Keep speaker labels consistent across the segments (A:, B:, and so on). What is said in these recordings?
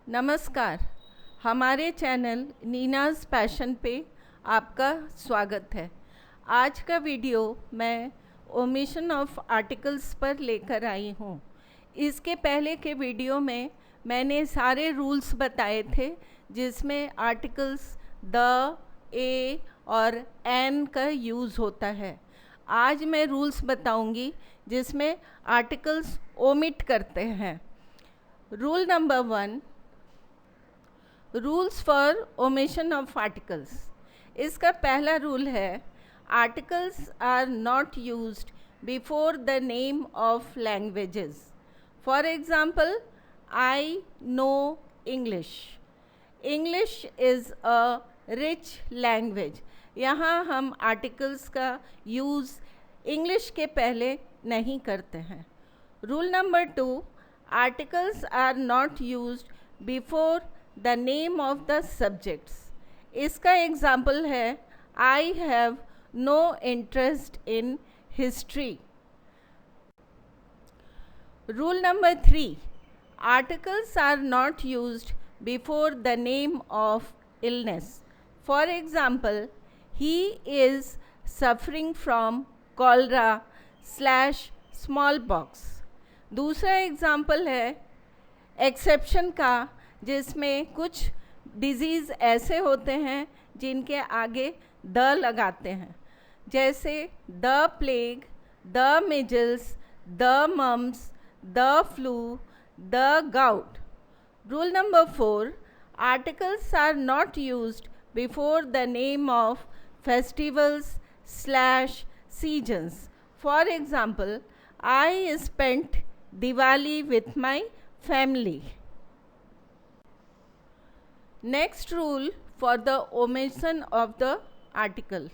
A: नमस्कार। हमारे channel नीनाज़ passion पे आपका स्वागत है। आज का वीडियो मैं ओमिशन ऑफ आर्टिकल्स पर लेकर आई हूँ। इसके पहले के वीडियो में मैंने सारे रूल्स बताए थे जिसमें आर्टिकल्स द, ए और एन का यूज़ होता है। आज मैं रूल्स बताऊंगी जिसमें आर्टिकल्स ओमिट करते हैं। Rule number 1, rules for omission of articles. इसका पहला रूल है, articles are not used before the name of languages. For example, I know English. English is a rich language. यहाँ हम आर्टिकल्स का यूज़ इंग्लिश के पहले नहीं करते हैं। Rule number 2, articles are not used before the name of the subjects. इसका example है, I have no interest in history. Rule number 3, articles are not used before the name of illness. For example, he is suffering from cholera slash small pox. दूसरा example है exception का, जिसमें कुछ disease ऐसे होते हैं जिनके आगे द लगाते हैं, जैसे the plague, the measles, the mumps, the flu, the gout. Rule number 4, articles are not used before the name of festivals slash seasons. For example, I spent Diwali with my family. Next rule for the omission of the article.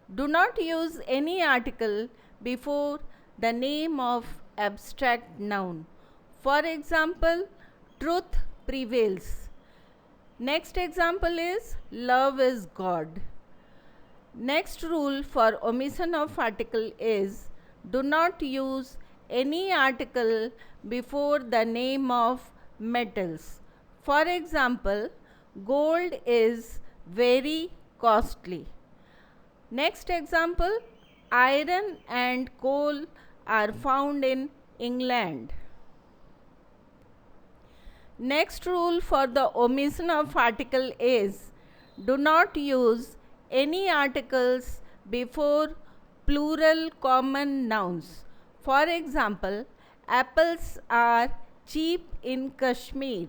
A: Do not use any article before the name of abstract noun. For example, truth prevails. Next example is love is God. Next rule for omission of article is, do not use any article before the name of metals. For example, gold is very costly. Next example, iron and coal are found in England. Next rule for the omission of article is, do not use any articles before plural common nouns. For example, apples are cheap in Kashmir.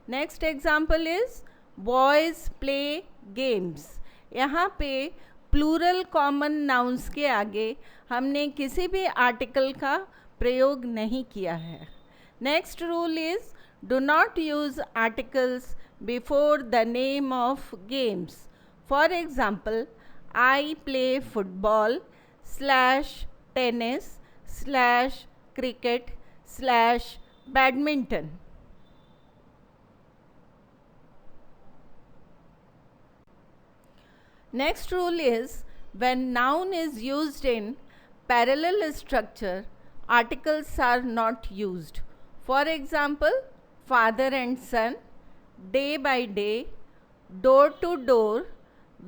A: Next example is boys play games. यहाँ पे plural common nouns के आगे हमने किसी भी article का प्रयोग नहीं किया है. Next rule is, do not use articles before the name of games. For example, I play football slash tennis slash cricket slash badminton. Next rule is, when noun is used in parallel structure, articles are not used. For example, father and son, day by day, door to door,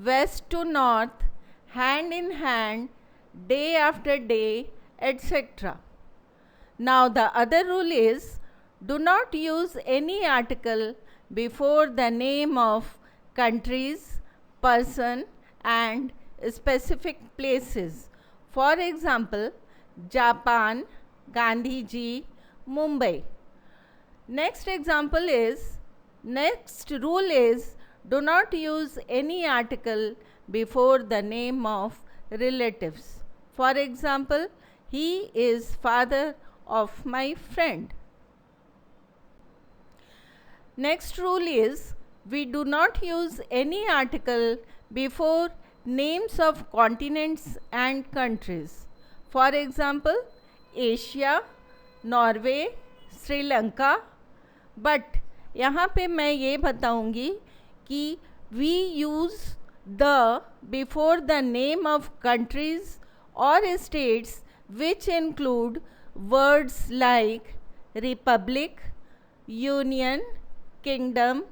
A: west to north, hand in hand, day after day, etc. Now the other rule is, do not use any article before the name of countries, person and specific places. For example, Japan, Gandhiji, Mumbai. Next rule is, do not use any article before the name of relatives. For example, he is father of my friend. Next rule is, we do not use any article before names of continents and countries. For example, Asia, Norway, Sri Lanka. But यहाँ पे मैं ये बताऊंगी कि we use the before the name of countries or states which include words like republic, union, kingdom,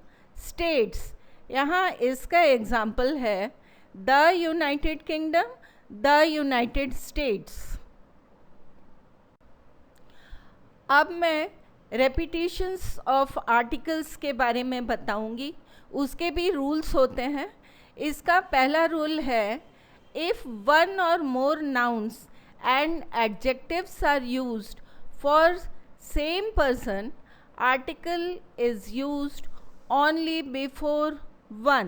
A: states. यहाँ इसका example है the United kingdom, the United states. अब मैं रेपिटेशंस ऑफ आर्टिकल्स के बारे में बताऊंगी। उसके भी रूल्स होते हैं। इसका पहला रूल है, if one or more nouns and adjectives are used for same person, article is used only before one.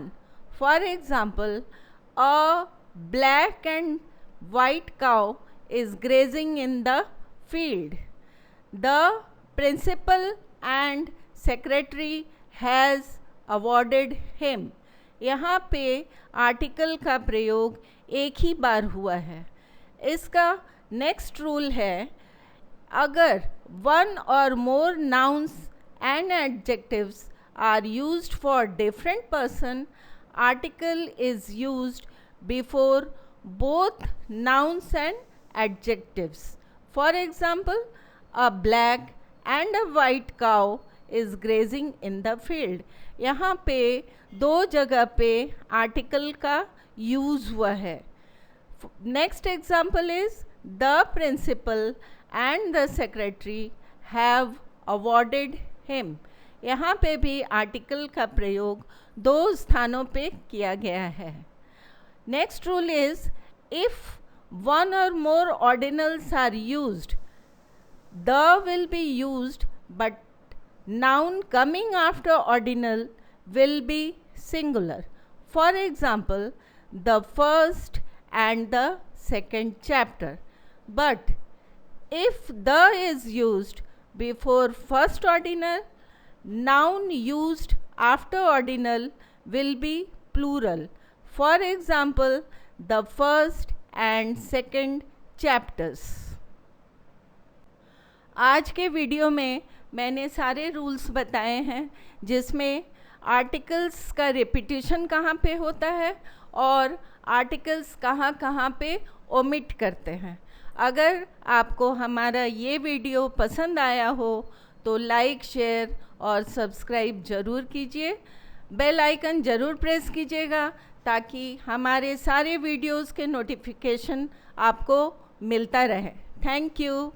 A: For example, a black and white cow is grazing in the field. The principal and secretary has awarded him. यहाँ पे article का प्रयोग एक ही बार हुआ है। इसका next rule है, अगर one or more nouns and adjectives are used for different person, article is used before both nouns and adjectives. For example, a black and a white cow is grazing in the field. यहाँ पे दो जगह पे article का use हुआ है। Next example is the principal and the secretary have awarded him. यहाँ पे भी आर्टिकल का प्रयोग दो स्थानों पे किया गया है। Next rule is, if one or more ordinals are used, the will be used but noun coming after ordinal will be singular. For example, the first and the second chapter. But if the is used before first ordinal, noun used after ordinal will be plural. For example, the first and second chapters. आज के video में मैंने सारे rules बताए हैं, जिसमें articles का repetition कहाँ पे होता है और आर्टिकल्स कहाँ कहाँ पे ओमिट करते हैं। अगर आपको हमारा ये वीडियो पसंद आया हो तो लाइक, शेयर और सब्सक्राइब ज़रूर कीजिए। बेल आइकन ज़रूर प्रेस कीजिएगा ताकि हमारे सारे वीडियोस के नोटिफिकेशन आपको मिलता रहे। Thank you.